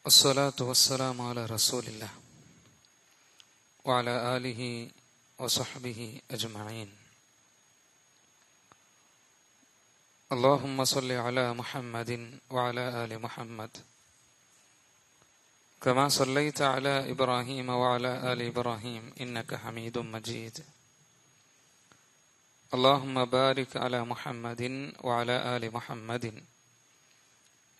الصلاة والسلام على رسول الله وعلى آله وصحبه أجمعين. اللهم صل على محمد وعلى آل محمد كما صليت على إبراهيم وعلى آل إبراهيم إنك حميد مجيد. اللهم بارك على محمد وعلى آل محمد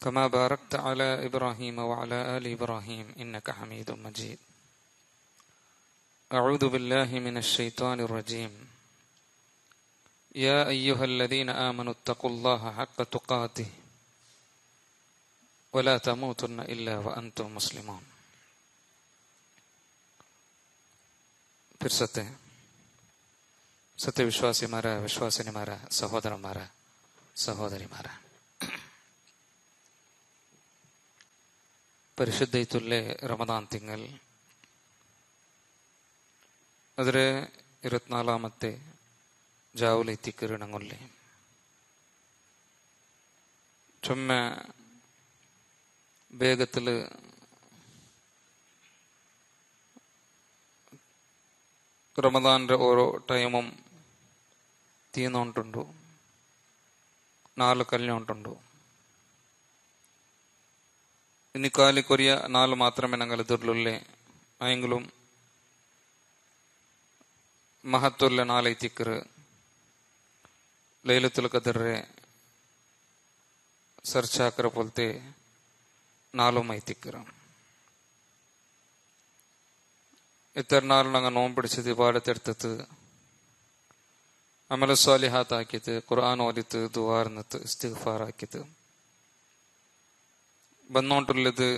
كما باركت على إبراهيم وعلى آل إبراهيم إنك حميد مجيد. أعوذ بالله من الشيطان الرجيم. يا أيها الذين آمنوا اتقوا الله حق تقاته ولا تموتن إلا وأنتم مسلمون. फिर സത്യവിശ്വാസിമാരെ, വിശ്വാസിനിമാരെ, സഹോദരന്മാരെ, സഹോദരിമാരെ, പരിശുദ്ധയിത്തുല്ലെ റമദാൻ തിങ്കൾ അതിരെ 24ാമത്തെ ജാവുലെത്തിക്കിരണങ്ങൊല്ലെ ചൊമ്മ വേഗത്തില് റമദാന്റെ ഓരോ ടൈമും തീർന്നുകൊണ്ടുണ്ടു. 4 കഴിഞ്ഞുകൊണ്ടുണ്ടു. ഇനി കാലിക്കൊറിയ 4 മാത്രമേ ഞങ്ങൾ എതിർലുള്ളേ. ആയെങ്കിലും മഹത്തുള്ള 4 ಐತಿಕ್ಕರು ಲೈಲತುಲ್ ಕದರ್ರೆ ಸರ್ಚಾಕರ ಪೊಲ್ತೆ 4 ಐತಿಕ್ಕರು ഇത്ര നാൾ ഞങ്ങൾ നോമ്പ് പിടിച്ചത്, ഇബാദത്തെടുത്തത്, അമല സ്വാലിഹാത്ത് ആക്കിയത്, ഖുർആൻ ഓതിത്ത്, ദുആർന്നത്, ഇസ്തിഗ്ഫാർ ആക്കിയത്, വന്നോണ്ടുള്ളത്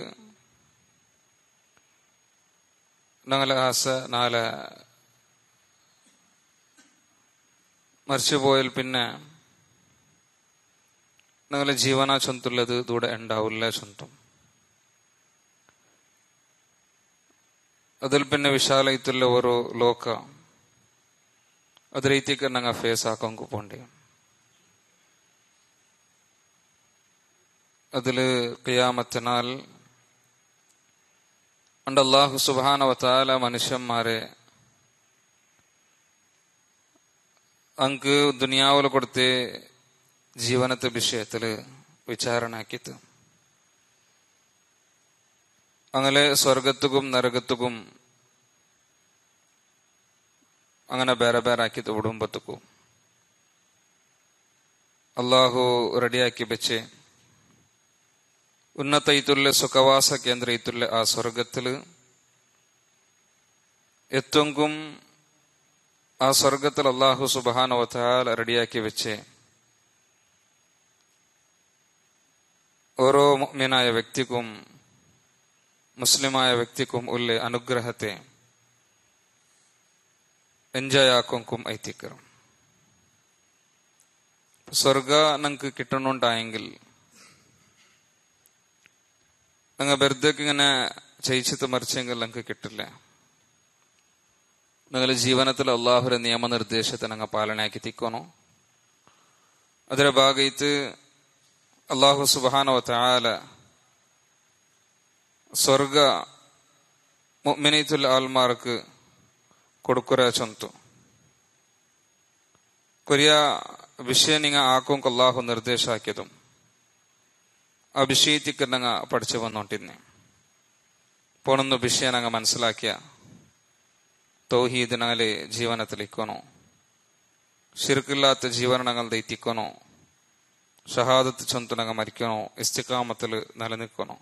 ഞങ്ങളെ ആസ നാളെ മരിച്ചുപോയാൽ പിന്നെ ഞങ്ങളെ ജീവന ചൊന്തുള്ളത് ദൂടെ ഉണ്ടാവില്ല ചൊന്തും. അതിൽ പിന്നെ വിശാലയിത്തുള്ള ഓരോ ലോക ಅದ ರೀತಿಗೆ ನಂಗೆ ಫೇಸ್ ಹಾಕೊಂಡ್ ಕೂಪೊಂಡೆ. അതില് ഖിയാമത്തിനാൽ അണ്ട് അല്ലാഹു സുബ്ഹാനഹു വ തആല മനുഷ്യന്മാരെ അങ്ക് ദുനിയാവിൽ കൊടുത്ത് ജീവനത്തെ വിഷയത്തില് വിചാരണ ആക്കിത്ത് അങ്ങനെ സ്വർഗത്തുക്കും നരകത്തുക്കും അങ്ങനെ ಬೇರೆ ಬೇರೆ ಹಾಕಿದ್ದು ಉಡುಂಬತ್ತಕ್ಕೂ ಅಲ್ಲಾಹು ರೆಡಿಯಾಕಿ ಬೆಚ್ಚೆ ഉന്നത ഇതുള്ള സുഖവാസ കേന്ദ്ര ഇതുള്ള ആ സ്വർഗത്തില് എത്തെങ്കും ആ സ്വർഗത്തിൽ അല്ലാഹു സുബ്ഹാനഹു വ തആല റെഡിയാക്കി വെച്ച് ഓരോ മുഅ്മിനായ വ്യക്തിക്കും മുസ്ലിമായ വ്യക്തിക്കും ഉള്ള അനുഗ്രഹത്തെ എൻജോയ് ആക്കും ഐത്തിക്കറും. സ്വർഗ നമുക്ക് കിട്ടണുണ്ടായെങ്കിൽ ഞങ്ങൾ വെറുതെക്ക് ഇങ്ങനെ ചെയ്യിച്ചിട്ട് മറിച്ചെങ്കിൽ ഞങ്ങൾക്ക് കിട്ടില്ല. ഞങ്ങളുടെ ജീവനത്തിൽ അള്ളാഹുര നിയമനിർദ്ദേശത്തെ ഞങ്ങൾ പാലനയാക്കി തിക്കണോ. അതിന്റെ ഭാഗത്ത് അള്ളാഹു സുബ്ഹാനഹു വ തആല സ്വർഗ മുഅ്മിനീത്തുൽ ആൽമാർക്ക് കൊടുക്കുര ചൊന്തു കൊറിയ വിഷയം നിങ്ങൾ ആക്കും അള്ളാഹു നിർദ്ദേശാക്കിയതും ആ വിഷയത്തിക്ക് ഞങ്ങൾ പഠിച്ചു വന്നോണ്ടിരുന്നേ. പോണൊന്ന് വിഷയം ഞങ്ങൾ മനസ്സിലാക്കിയ തൗഹീദ് ഞങ്ങളെ ജീവനത്തിലേക്കണോ, ശിർക്കില്ലാത്ത ജീവന ഞങ്ങൾ ദൈത്തിക്കണോ, ഷഹാദത്ത് ചൊന്തു ഞങ്ങൾ മരിക്കണോ, ഇസ്തിഖാമത്തിൽ നിലനിൽക്കണോ,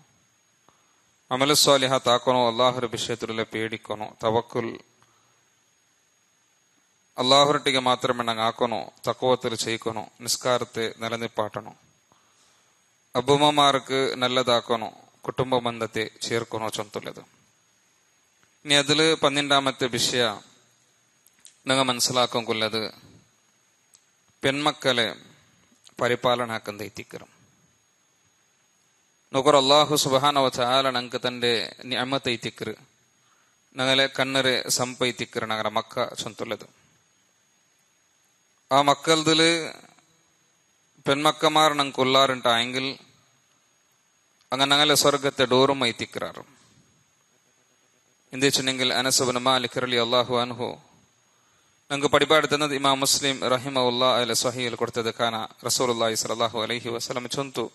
അമല സ്വാലിഹാത്ത് ആക്കണോ, അള്ളാഹുര വിഷയത്തിലുള്ള പേടിക്കണോ, തവക്കുൽ അള്ളാഹുരട്ടിಗೆ മാത്രമേ ഞങ്ങൾ ആക്കണോ, തഖ്വത്തിൽ ചെയ്യിക്കണോ, നിസ്കാരത്തെ നിലനിപ്പാട്ടണോ, അബുമ്മമാർക്ക് നല്ലതാക്കണോ, കുടുംബ ബന്ധത്തെ ചേർക്കണോ ചൊന്തുള്ളത്. ഇനി അതില് 12ാമത്തെ വിഷയ ഞങ്ങൾ മനസ്സിലാക്കൊള്ളത് പെൺമക്കളെ പരിപാലനാക്കുന്ന എത്തിക്കറും നോക്കർ അല്ലാഹു സുബ്ഹാനഹു വ തആല ഞങ്ങൾക്ക് തന്റെ നിഅമത്ത് എത്തിക്കറ് ഞങ്ങളെ കണ്ണറെ ಸಂಪೈತಿಕ್ಕರು ഞങ്ങളുടെ മക്ക ചൊന്തുള്ളത്. ആ മക്കളതില് പെൺമക്കന്മാർ ഞങ്ങൾക്ക് ഉള്ളാറുണ്ടായെങ്കിൽ അങ്ങനെ ഞങ്ങളെ സ്വർഗത്തെ ഡോറുമായി തിക്രാറ്. എന്ത് വെച്ചിട്ടുണ്ടെങ്കിൽ അനസ് ഇബ്നു മാലിക് റളിയല്ലാഹു അൻഹു ഞങ്ങൾക്ക് പരിപാടി തന്നത് ഇമാം മുസ്ലിം റഹിമഹുല്ലാ അല സ്വഹീൽ കൊടുത്തത്. കാന റസൂലുള്ളാഹി സ്വല്ലല്ലാഹു അലൈഹി വസല്ലം ചൊന്തു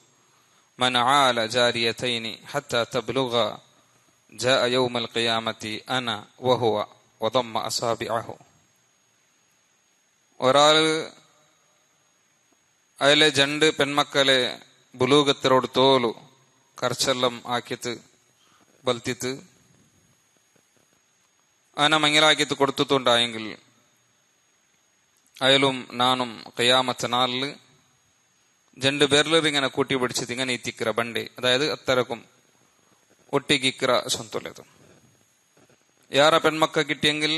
മൻ ആല ജാരിയതൈനി ഹത്താ തബ്ലുഗ ജാഅ യൗമൽ ഖിയാമത്തി അന വഹുവ വദമ്മ അസാബിഅഹു. ഒരാൾ അയലെ രണ്ട് പെൺമക്കളെ ബുലൂഗത്തിനോട് തോലു കർച്ചെല്ലാം ആക്കിത്ത് ബൽത്തിത്ത് ആന മങ്ങിലാക്കിത്ത് കൊടുത്തുണ്ടായെങ്കിൽ അയലും നാനും ഖിയാമത്ത് നാളില് രണ്ട് പേരിലും ഇങ്ങനെ കൂട്ടി പിടിച്ചിട്ട് ഇങ്ങനെ ഇത്തിക്കിറ ബണ്ടി, അതായത് അത്തരക്കും ഒട്ടിക്കിക്കിറ സ്വന്തത്. യാര പെൺമക്ക കിട്ടിയെങ്കിൽ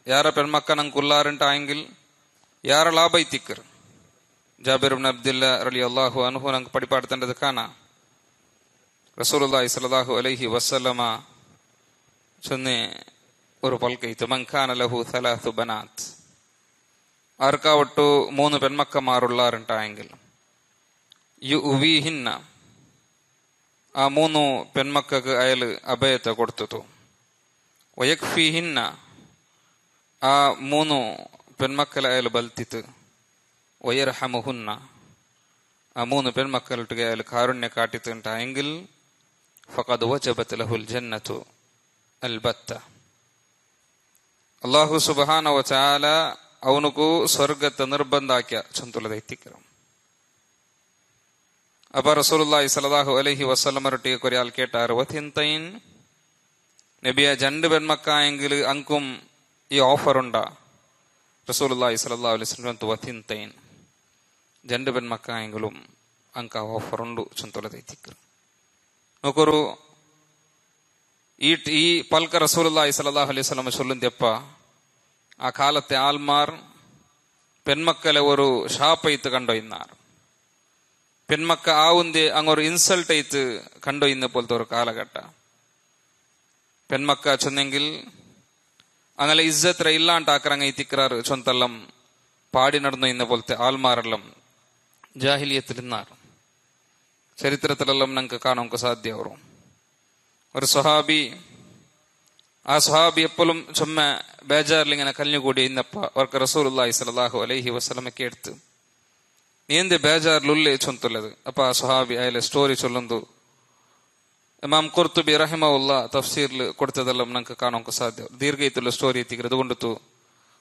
യാര പെൺമക്ക ഞങ്ങൾക്ക് ഉള്ളാറുണ്ടായെങ്കിൽ യാര ലാഭ ഇത്തിക്കർ. ജാബിർ ഇബ്നു അബ്ദുല്ലാ റളിയല്ലാഹു അൻഹു ഞങ്ങൾക്ക് പഠിപ്പാടുത്തേണ്ടത് കാണാ റസൂലുള്ളാഹി സ്വല്ലല്ലാഹു അലൈഹി വസല്ലമ ചൊന്നെ ഒരു പൽക്കൈത്ത് മൻ കാന ലഹു സലാസു ബനാത്ത്, ആർക്കാവട്ടു 3 പെൺമക്കന്മാരുള്ളാറുണ്ടായെങ്കിൽ യുവീഹിന്ന, ആ 3 പെൺമക്കൾക്ക് അയാള് അഭയത്തെ കൊടുത്തു. വയക്ഫീഹിന്ന, ആ 3 പെൺമക്കളെ അയാൾ ബൽത്തിത്ത്. വയർഹമുഹുന്ന, ആ 3 പെൺമക്കളുടെ അയാൾ കാരുണ്യ കാട്ടിത്തുണ്ടായെങ്കിൽ ഫഖദ് വജബത് ലഹുൽ ജന്നത്തു അൽബത്ത, അല്ലാഹു സുബ്ഹാനഹു വ തആല ಅವನಿಗೂ ಸ್ವರ್ಗത്തെ ನಿರ್ಬಂಧಾಕ್ಯ ಚಂತುಲದ ಎತ್ತಿಕ್ಕರು. ಅಬ್ಬ ರಸೂಲುಲ್ಲಾಹಿ ಸಲ್ಲಲ್ಲಾಹು ಅಲೈಹಿ ವಸಲ್ಲಮರೊಟ್ಟಿಗೆ ಕೊರಿಯಾಲ್ ಕೇಟಾರು ವತಿಂತೈನ್ നബിയ 2 പെൺമക്കായെങ്കിൽ അങ്കും ഈ ഓഫർ ഉണ്ടാ? റസൂലുള്ളാഹി സ്വല്ലല്ലാഹു അലൈഹി വസല്ലം വതിൻതൈൻ, 2 പെൺമക്കായെങ്കിലും അങ്ക ഓഫർ ഉണ്ട് ചുന്തലത എത്തിക്കರು. നോക്കൊരു ഈ പൽക്ക റസൂലുള്ളാഹി സ്വല്ലല്ലാഹു അലൈഹി വസല്ലം ചൊല്ലുന്തെപ്പ, ആ കാലത്തെ ആൽമാർ പെൺമക്കളെ ഒരു ഷാപ്പൈത്ത് കണ്ടൊയ്യുന്നാർ. പെൺമക്ക ആവുന്തെ അങ്ങൊരു ഇൻസൾട്ട് ആയിട്ട് കണ്ടൊയ്യുന്ന പോലത്തെ ഒരു കാലഘട്ട. പെൺമക്ക ചൊന്നെങ്കിൽ അങ്ങനെ ഇസ്സത്ര ഇല്ലാണ്ടാക്കറങ്ങ തിക്രാറ് ചൊന്തല്ലം പാടി നടന്നു ഇന്ന പോലത്തെ ആൽമാരെല്ലാം ജാഹിലിയത്തിൽ നിന്നാർ. ചരിത്രത്തിലെല്ലാം ഞങ്ങൾക്ക് കാണാൻ സാധ്യവരും. ഒരു സ്വഹാബി, ആ സ്വഹാബി എപ്പോഴും ചുമ്മ ബേജാറിൽ ഇങ്ങനെ കലിഞ്ഞുകൂടി ഇന്നപ്പ അവർക്ക് റസൂലുള്ളാഹി സ്വല്ലല്ലാഹു അലൈഹി വസല്ലമക്ക് എടുത്ത് നീ എന്ത് ബേജാറിലുള്ളേ ചൊന്തുള്ളത്. അപ്പൊ ആ സ്വഹാബി അയാളെ സ്റ്റോറി ചൊല്ലുന്നു. ഇമാം ഖുർത്തുബി റഹിമഹുല്ലാ തഫ്സീറിൽ കൊടുത്തതെല്ലാം ഞങ്ങൾക്ക് കാണാൻ സാധ്യം. ദീർഘയിട്ടുള്ള സ്റ്റോറി എത്തിക്കരുത്, അതുകൊണ്ടു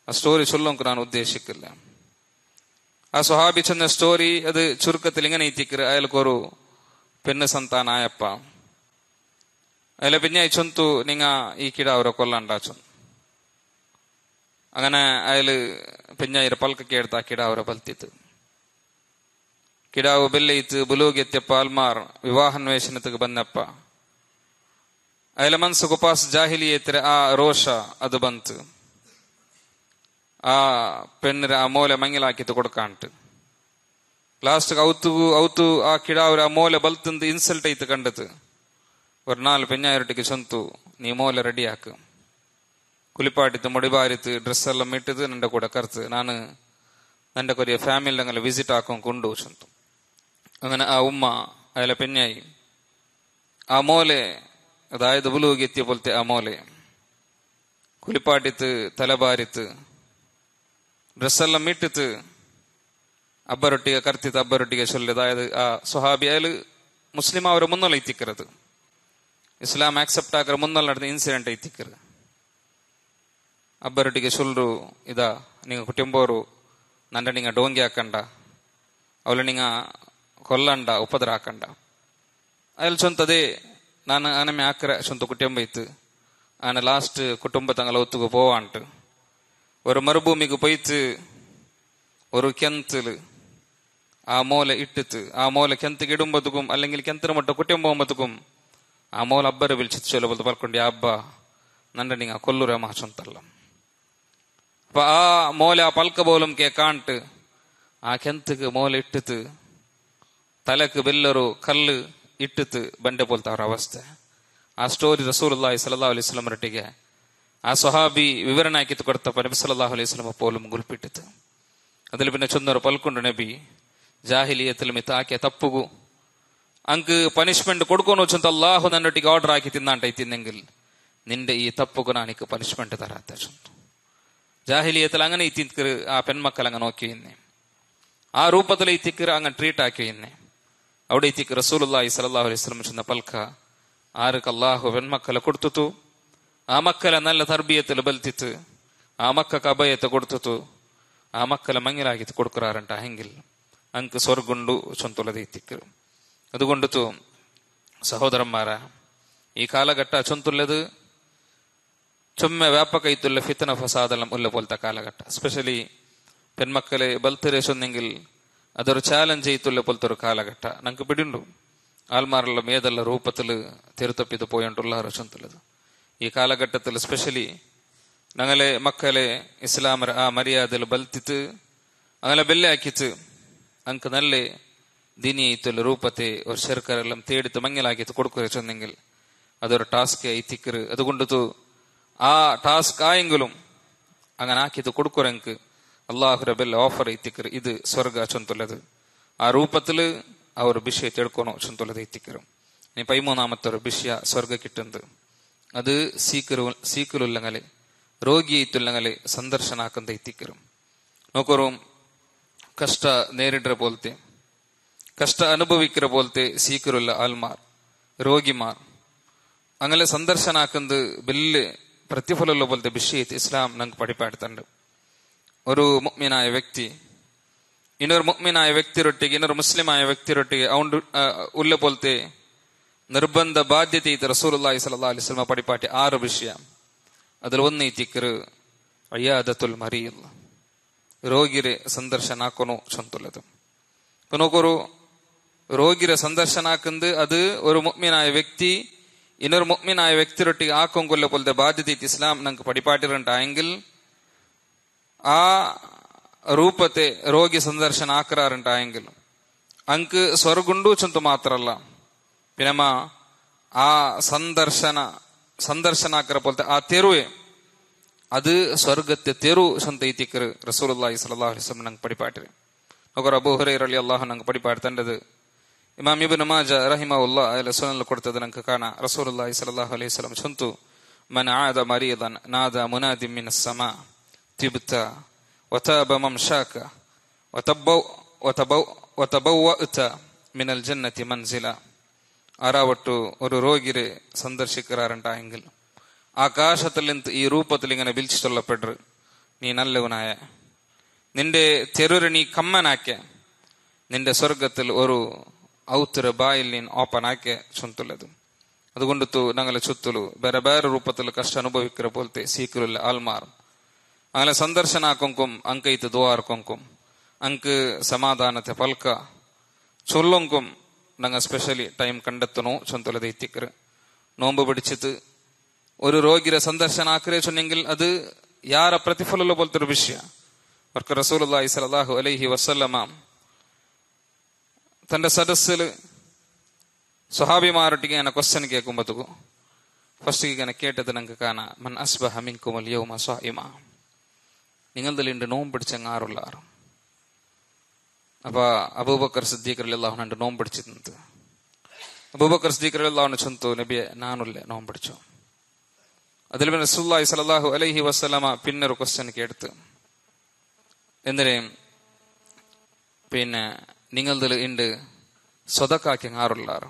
ആ സ്റ്റോറി ചൊല്ലോക്ക് ഞാൻ ഉദ്ദേശിക്കില്ല. ആ സ്വഹാബി ചെന്ന സ്റ്റോറി അത് ചുരുക്കത്തിൽ ഇങ്ങനെ എത്തിക്കരു. അയാൾക്കൊരു പെണ്ണ് സന്താനായപ്പ അയാളെ പിന്നെ ചൊന്തു നിങ്ങ ഈ കിട അവരെ കൊല്ലാണ്ടാച്ചു. അങ്ങനെ അയാള് പിന്നെ പൽക്കൊക്കെ എടുത്ത് ആ കിട അവരെ ബൽത്തിത്ത്. കിടാവ് ಬೆಲ್ಲೈತು ಬುಲೂಗೆತ್ತೆಪ್ಪ ಆಲ್ಮಾರ್ ವಿವಾಹಾನ್ವೇಷಣತೆಗೆ ಬಂದಪ್ಪ ಅಯಲ ಮನ್ಸು ಪಾಸ್ ಜಾಹಿಲಿಯೇತರ ಆ ರೋಷ ಅದು ಬಂತು. ಆ ಪೆಣ್ಣಿರ ಆ ಮೂಲೆ ಮಂಗಿಲಾಕಿತ್ತು ಕೊಡ್ಕಾಂಟು ಲಾಸ್ಟ್ ಔತು ಆ ಕಿಡಾವ್ರ ಆ ಮೂಲೆ ಬಲ್ತಂದು ಇನ್ಸಲ್ಟ್ ಐತು ಕಂಡತು. ஒரு 4 பெண்ணாயிரட்டுக்கு சொந்து நீ மூல ரெடி ஆக்கு, കുളിപ്പാട്ടിത്ത് മുടിപാരിത്ത് ഡ്രസ്സെല്ലാം ഇട്ടത് നിന്റെ കൂടെ കറുത്ത് ഞാൻ നിന്റെ കൊറിയ ഫാമിലി അങ്ങനെ വിസിറ്റ് ആക്കും കൊണ്ടു ചെന്നു. അങ്ങനെ ആ ഉമ്മ അയാളെ പെണ്ണായി ആ മോലെ, അതായത് ബുലൂഗ് എത്തിയ പോലത്തെ ആ മോലെ കുളിപ്പാട്ടിത്ത് തലബാരിത്ത് ഡ്രസ്സെല്ലാം ഇട്ടിത്ത് അബ്ബരൊട്ടിಗೆ കറുത്തിത്ത് അബ്ബരൊട്ടിಗೆ ചൊല്ലി. അതായത് ആ സ്വഹാബി അയാൾ മുസ്ലിം അവരെ മുന്നോല എത്തിക്കരുത്, ಇಸ್ಲಾಂ ಆಕ್ಸೆಪ್ಟ್ ಆಗರ ಮುನ್ನಲ್ಲಿ ನಡೆದ ಇನ್ಸಿಡೆಂಟ್ ಐತಿಕ್ಕರು. ಅಬ್ಬರೊಟ್ಟಿಗೆ ಸುಳ್ಳು ಇದ ನಿಂಗ ಕುಟುಂಬವರು ನಂಡ ನಿಂಗ ಡೋಂಗಿ ಹಾಕಂಡ ಅವಳ ನಿಂಗ ಕೊಲ್ಲಂಡ ಉಪದ್ರ ಹಾಕಂಡ ಅಯಲ್ಲಿ ಚೊಂತದೇ ನಾನು ಆನಮೆ ಹಾಕರ ಸೊಂತ ಕುಟುಂಬ ಇತ್ತು. ಆನ ಲಾಸ್ಟ್ ಕುಟುಂಬ ತಂಗಲ ಒತ್ತುಗು പോവാണ്ട് ഒരു മരുഭൂമിക്ക് പോയിട്ട് ഒരു കെന്തല് ആ മൂല ഇട്ടിട്ട് ആ മൂല കെന്തക്ക് ഇടുമ്പത്തുക്കും അല്ലെങ്കിൽ കെന്തര മട്ട കുട്ടിയം പോകുമ്പത്തുക്കും ആ മോൽ അബ്ബരെ വിളിച്ചിട്ട് ചൊല്ലബോലത്ത് പറക്കൊണ്ട് അബ്ബ നന്റെ നിങ്ങ കൊല്ലുര മാച്ചൊന്തല്ല. അപ്പൊ ആ മോല ആ പൽക്ക പോലും കേക്കാണ്ട് ആ കെന്തക്ക് മോല ഇട്ടിട്ട് തലക്ക് വെല്ലൊരു കല്ല് ഇട്ടിട്ട് ಬಂಡೆ പോലത്തെ അവರ അവസ്ഥ. ಆ ಸ್ಟೋರಿ ರಸೂಲುಲ್ಲಾಹಿ ಸಲ್ಲಲ್ಲಾಹು ಅಲೈಹಿ ವಸಲ್ಲಂ ರೊಟ್ಟಿಗೆ ಆ ಸ್ವಹಾಬಿ ವಿವರಣೆ ಹಾಕಿತ್ತು ಕೊಡ್ತಪ್ಪ ನಬಿ ಸಲ್ಲಲ್ಲಾಹು ಅಲೈಹಿ ವಸಲ್ಲಂ പോലും ಗುಲ್ಪಿಟ್ಟಿತ್ತು. അതിൽ പിന്നെ ചൊന്നൊരു പൽക്കൊണ്ടു നബി ജാഹിലിയത്തിൽ മിത്താക്കിയ തപ്പുകു ಅಂಕ್ ಪನಿಷ್ಮೆಂಟ್ ಕೊಡ್ಕೊಂಡು ಚಂತ ಅಲ್ಲಾಹು ನನ್ನೊಟ್ಟಿಗೆ ಆರ್ಡರ್ ಹಾಕಿ ತಿನ್ನಂಟೈತಿನ್ನೆಂಗಿಲ್ നിന്റെ ഈ തപ്പുക്ക് എനിക്ക് പനിഷ്മെന്റ് തരാത്ത ചൊന്നു. ജാഹിലിയത്തിൽ അങ്ങനെ ഈ തിക്കർ ആ പെൺമക്കൾ അങ്ങ് നോക്കി ഇന്നെ ആ രൂപത്തിൽ ഈ തിക്കർ അങ്ങ് ട്രീറ്റ് ആക്കി ഇന്നെ അവിടെ ഈ തിക്ക് റസൂലുള്ളാഹി സ്വല്ലല്ലാഹു അലൈഹി വസല്ലം ചെന്ന പൽക്ക ആർക്ക് അല്ലാഹു പെൺമക്കളെ കൊടുത്തു ആ മക്കളെ നല്ല തർബിയത്തിൽ ബൽത്തിത്ത് ആ മക്കൾക്ക് അഭയത്തെ കൊടുത്തു ആ മക്കളെ മങ്ങിലാക്കി കൊടുക്കാറുണ്ട് എങ്കിൽ ಅಂಕ್ ಸ್ವರ್ಗುಂಡು ಚೊಂತುಲದ ಈ ತಿಕ್ಕರು. അതുകൊണ്ടു സഹോദരന്മാരാ, ഈ കാലഘട്ട ചൊന്തുള്ളത് ചുമ്മ വ്യാപക ഇത്തുള്ള ഫിത്തന ഫസാദെല്ലാം ഉള്ള പോലത്തെ കാലഘട്ട. എസ്പെഷ്യലി പെൺമക്കളെ ബൽത്തിരെ ചൊന്നെങ്കിൽ അതൊരു ചാലഞ്ച് ചെയ്തുള്ള പോലത്തെ ഒരു കാലഘട്ട ഞങ്ങൾക്ക് പിടിയുണ്ടു. ആൾമാരെല്ലാം ഏതെല്ലാം രൂപത്തിൽ തിരുത്തപ്പിത് പോയിട്ടുള്ള ചൊന്തുള്ളത് ഈ കാലഘട്ടത്തിൽ. എസ്പെഷ്യലി ഞങ്ങളെ മക്കളെ ഇസ്ലാമര ആ മര്യാദയിൽ ബൽത്തിത്ത് അങ്ങനെ ബെല്ലാക്കിത്ത് ಅಂಕ್ ನಲ್ಲೆ ದೀನಿಯೈತುള്ള രൂപത്തെ ഒരു ശർക്കരെല്ലാം തേടിത്ത് മങ്ങലാക്കി കൊടുക്കുക ചെന്നെങ്കിൽ അതൊരു ടാസ്ക് ഐത്തിക്കറ്. അതുകൊണ്ടു ആ ടാസ്ക് ആയെങ്കിലും അങ്ങനെ ആക്കിയത് കൊടുക്കുറെങ്ക് അള്ളാഹു റബ്ബൽ ഓഫർ ഐത്തിക്കറ് ഇത് ಸ್ವರ್ಗ ചൊന്തുള്ളത്. ആ രൂപത്തില് ആ ഒരു വിഷയ തിಳ್ಕೊನೋ ചൊന്തുള്ളത് ഐത്തിക്കറ്. ഇനി 13ാമത്തെ ഒരു വിഷയ ಸ್ವರ್ಗ കിട്ടുന്നത് അത് സീക്കറുല്ലങ്ങളെ രോഗി ഐത്തുല്ലങ്ങളെ സന്ദർശനാക്കുന്ന ഐത്തിക്കറും നോക്കറും കഷ്ട നേരിടുற പോലത്തെ കഷ്ട അനുഭവിക്കുന്ന പോലത്തെ സീക്കറുള്ള ആൽമാർ രോഗിമാർ അങ്ങനെ സന്ദർശനാക്കുന്നത് വലിയ പ്രതിഫലമുള്ള പോലത്തെ വിഷയത്തെ ഇസ്ലാം ഞങ്ങൾക്ക് പഠിപ്പാടുത്തുണ്ട്. ഒരു മുഅ്മിനായ വ്യക്തി ಇನ್ನೊರು ಮುഅ್ಮಿನಾಯ ವ್ಯಕ್ತಿರೊಟ್ಟಿಗೆ ಇನ್ನೊರು ಮುಸ್ಲಿಮಾಯ ವ್ಯಕ್ತಿರೊಟ್ಟಿಗೆ ಅವನು ಉಲ್ಲ ಪೋಲ್ತೆ ನಿರ್ಬಂಧ ಬಾಧ್ಯತೆ ಇತ್ತು. ರಸೂಲುಲ್ಲಾಹಿ ಸಲ್ಲಲ್ಲಾಹು ಅಲೈಹಿ ವಸಲ್ಲಂ ಪಡಿಪಾಟಿ 6 ವಿಷಯ. അതിൽ ഒന്ന് തിക്കറ് അയ്യാദത്തുൽ മരീദ് രോഗിരെ സന്ദർശനാക്കണോ ചൊന്തുള്ളത്. നോക്കൊരു രോഗിരെ സന്ദർശനാക്കുന്നത് അത് ഒരു മുഅ്മിനായ വ്യക്തി ಇನ್ನೊರು ಮುഅ್ಮಿನಾയ ವ್ಯಕ್ತಿರೊಟ್ಟಿಗೆ ಆಕೊಂಗೊಲ್ಲ ಪೋಲ್ತೆ ಬಾಧ್ಯತೆ ಇತ್ತು ಇಸ್ಲಾಂ ನಂಗೆ ಪಡಿಪಾಟಿರಂಟಾയെങ്കിൽ ആ രൂപത്തെ രോഗി സന്ദർശന ആക്കറാറുണ്ടായെങ്കിൽ അങ്ക് സ്വർഗുണ്ടു ചൊന്തു മാത്രല്ല പിന്നമ്മ ആ സന്ദർശനാക്കറ പോലത്തെ ആ തെരുവെ അത് സ്വർഗത്തെ തെരു ചൊന്തൈത്തിക്കറ് റസൂലുള്ളാഹി സ്വല്ലല്ലാഹു അലൈഹി വസല്ലം ನಂಗೆ ಪಡಿಪಾಟಿರಿ. ನೋಕರ ಅಬೂ ಹುರೈರ ರಲಿಯಲ್ಲಾಹು ನಂಗೆ ಪಡಿಪಾಡ್ತಂಡದು ಇಮಾಮ್ ಇಬ್ನ್ ಮಾಜ ರಹಿಮಹುಲ್ಲಾಹ್ ಅಲ್ಲ ಸುನಲ್ ಕೊಡ್ತದ ನಂಗೆ ಕಾಣ ರಸೂಲುಳ್ಳಾಹಿ ಸ್ವಲ್ಲಲ್ಲಾಹು ಅಲೈಹಿ ವಸಲ್ಲಂ ಚೊಂತು ಮನ್ ಆದ ಮರೀದನ್ ನಾದ ಮುನಾದಿ ಮಿನಸ್ ಸಮಾ ತಿಬ್ತ وتاب ممشاك وتبوأت من الجنة منزلا. ആറാവട്ടു ഒരു രോഗിരെ സന്ദർശിക്കാറുണ്ടായെങ്കിൽ ആകാശത്തിൽ നിന്ന് ഈ രൂപത്തിൽ ഇങ്ങനെ വിളിച്ചുള്ളപ്പെട്ടു നീ നല്ലവനായ നിന്റെ തെരുര് നീ കമ്മനാക്ക നിന്റെ സ്വർഗത്തിൽ ഒരു ഔത്തര ബായിൽ നീ ഓപ്പനാക്ക ചൊന്തുള്ളത്. അതുകൊണ്ടു ഞങ്ങളെ ചുತ್ತಲು ಬೇರೆ ಬೇರೆ ರೂಪത്തിൽ ಕಷ್ಟ ಅನುಭವಿக்கிற പോലത്തെ സീക്കറുള്ള ആൾമാർ അങ്ങനെ സന്ദർശനാക്കൊങ്കും അങ്കൈത്ത് ദ്വാർക്കൊങ്കും അങ്ക് സമാധാനത്തെ പൽക്ക ചൊല്ലൊങ്കും ഞങ്ങൾ സ്പെഷ്യലി ടൈം കണ്ടെത്തണോ ചൊന്തുള്ളത് എത്തിക്കറ്. നോമ്പ് പിടിച്ചിട്ട് ഒരു രോഗിരെ സന്ദർശനാക്കരേ ചൊന്നെങ്കിൽ അത് യാര പ്രതിഫലമുള്ള പോലത്തെ ഒരു വിഷയ. അവർക്ക് റസൂലുള്ളാഹി സ്വല്ലല്ലാഹു അലൈഹി വസല്ലമ തന്റെ സദസ്സില് സ്വഹാബിമാരൊട്ടിಗೆ ഞാൻ ക്വസ്റ്റ്യൻ കേൾക്കുമ്പോഴത്തേക്കും ഫസ്റ്റ് ഇങ്ങനെ കേട്ടത് ഞങ്ങൾക്ക് കാണാം മൻ അസ്ബഹ മിൻകുമുൽ യൗമ സ്വാഇമ നിങ്ങളിൽ നോമ്പ് പിടിച്ചങ്ങ് ആറുള്ളാറ്. അപ്പൊ അബൂബക്കർ സിദ്ദീഖ് റളിയല്ലാഹു അൻഹു നോമ്പ് പിടിച്ചിരുന്നത്. അബൂബക്കർ സിദ്ദീഖ് റളിയല്ലാഹു അൻഹു ചൊന്തു നബിയെ നാനുല്ലേ നോമ്പ് പിടിച്ചു. അതിൽ പിന്നെ റസൂലുള്ളാഹി സ്വല്ലല്ലാഹു അലൈഹി വസല്ലമ പിന്നൊരു ക്വസ്റ്റ്യൻ കേട്ട് എന്തിനേ പിന്നെ നിങ്ങളിൽ ഉണ്ട് സ്വതക്കാക്കി ആറുള്ളാറ്.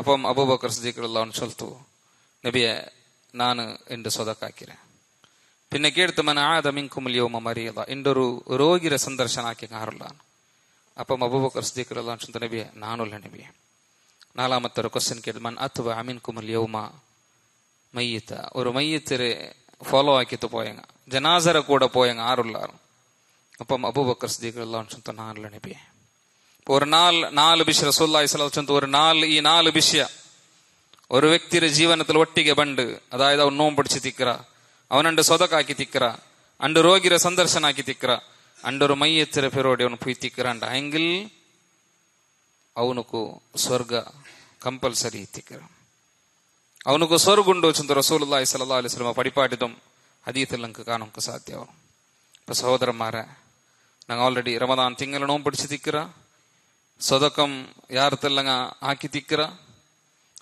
അപ്പം അബൂബക്കർ സിദ്ദീഖ് റളിയല്ലാഹു അൻഹു ചൊല്തു നബിയെ ನಾನು എൻ്റെ സ്വതക്കാക്കിരെ. പിന്നെ കേട്ട് മൻ ആദ മിൻകുമുൽ യൗമ മരീദ എൻ്റെ ഒരു രോഗിരെ സന്ദർശനാക്കി ആറുള്ളാണ്. അപ്പം അബൂബക്കർ സിദ്ദീഖ് റളിയല്ലാഹു അൻഹു ചൊല്തു നബിയെ നാനുള്ള നബിയെ. നാലാമത്തെ ഒരു ക്വസ്റ്റ്യൻ കേട്ട് മൻ അത്ബഅ മിൻകുമുൽ യൗമ മയ്യിത ഒരു മയ്യിത്തിരെ ഫോളോ ആക്കിയിട്ട് പോയങ്ങ ജനാസര കൂടെ പോയങ്ങ ആറുള്ളാറ്. അപ്പം അബൂബക്കർ സിദ്ദീഖ് റളിയല്ലാഹു അൻഹു ചൊല്തു നാനുള്ള നബിയെ. ഒരു നാല് വിഷയ റസൂലുള്ളാഹി സ്വല്ലല്ലാഹു അലൈഹി വസല്ലം ഈ നാല് വിഷയ ഒരു വ്യക്തിയുടെ ജീവനത്തിൽ ഒട്ടിಗೆ ಬಂದು അതായത് അവൻ നോമ്പ് പിടിച്ച് തിക്കറ ಅವನಂಡು ಸೊದಕಾಕಿ ತಿಕ್ಕರ ಅಂಡು ರೋಗಿರ ಸಂದರ್ಶನ ಹಾಕಿ ತಿಕ್ಕರ ಅಂಡರು ಮೈಯೆತ್ತಿರ ಪೆರೋಡಿ ಅವನು ಪುಯ್ ತಿಕ್ಕರ ಅಂಡ ಹೆಂಗಿಲ್ ಅವನಕು ಸ್ವರ್ಗ ಕಂಪಲ್ಸರಿ ತಿಕ್ಕರ ಅವನಕು ಸ್ವರ್ಗುಂಡು ಚಂದ റസൂലുള്ളാഹി സ്വല്ലല്ലാഹു അലൈഹി വസല്ലം പടിപ്പാട്ടിതും ഹദീത്തിൽ നമുക്ക് കാണുക സാധ്യമാവും. ഇപ്പൊ സഹോദരന്മാരെ ഞങ്ങൾ ഓൾറെഡി റമദാൻ തിങ്കൾ നോമ്പ് പിടിച്ച് തിക്കറ സ്വതക്കം യാർತೆല്ലങ്ങ ആക്കി തിക്കറ.